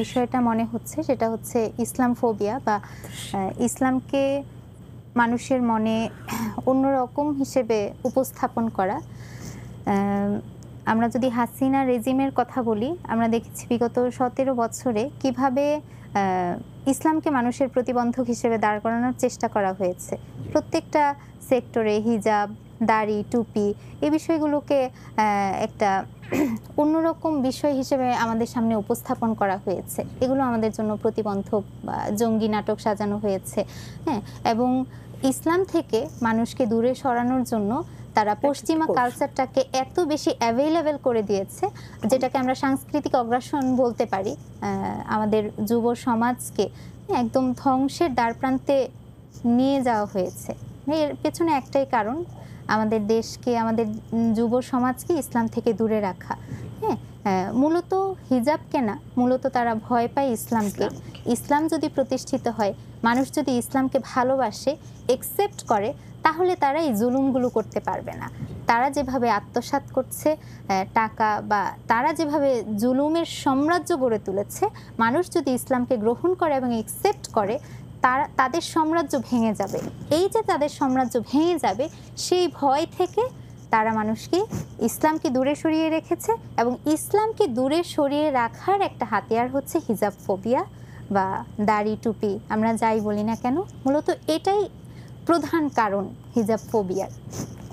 বিষয়টা মনে হচ্ছে সেটা হচ্ছে ইসলাম ফোবিয়া বা ইসলামকে মানুষের মনে অন্যরকম হিসেবে উপস্থাপন করা। আমরা যদি হাসিনা রেজিমের কথা বলি, আমরা দেখেছি বিগত 17 বছরে কিভাবে ইসলামকে মানুষের প্রতিবন্ধক হিসেবে দাঁড় করানোর চেষ্টা করা হয়েছে। প্রত্যেকটা সেক্টরে হিজাব, দাড়ি, টুপি এই বিষয়গুলোকে একটা অন্যরকম বিষয় হিসেবে আমাদের সামনে উপস্থাপন করা হয়েছে। এগুলো আমাদের জন্য প্রতিবন্ধক বা জঙ্গি নাটক সাজানো হয়েছে, হ্যাঁ। এবং ইসলাম থেকে মানুষকে দূরে সরানোর জন্য তারা পশ্চিমা কালচারটাকে এত বেশি অ্যাভেলেবেল করে দিয়েছে, যেটাকে আমরা সাংস্কৃতিক অগ্রাসন বলতে পারি। আমাদের যুব সমাজকে একদম ধ্বংসের দ্বারপ্রান্তে নিয়ে যাওয়া হয়েছে। এর পেছনে একটাই কারণ, আমাদের দেশকে, আমাদের যুব সমাজকে ইসলাম থেকে দূরে রাখা। হ্যাঁ, মূলত হিজাবকে না, মূলত তারা ভয় পায় ইসলামকে। ইসলাম যদি প্রতিষ্ঠিত হয়, মানুষ যদি ইসলামকে ভালোবাসে, একসেপ্ট করে, তাহলে তারা এই জুলুমগুলো করতে পারবে না। তারা যেভাবে আত্মসাৎ করছে টাকা, বা তারা যেভাবে জুলুমের সাম্রাজ্য গড়ে তুলেছে, মানুষ যদি ইসলামকে গ্রহণ করে এবং একসেপ্ট করে, তাদের সাম্রাজ্য ভেঙে যাবে। এই যে তাদের সাম্রাজ্য ভেঙে যাবে, সেই ভয় থেকে তারা মানুষকে ইসলামকে দূরে সরিয়ে রেখেছে। এবং ইসলামকে দূরে সরিয়ে রাখার একটা হাতিয়ার হচ্ছে হিজাব ফোবিয়া বা দাড়ি টুপি, আমরা যাই বলি না কেন, মূলত এটাই প্রধান কারণ হিজাব ফোবিয়ার।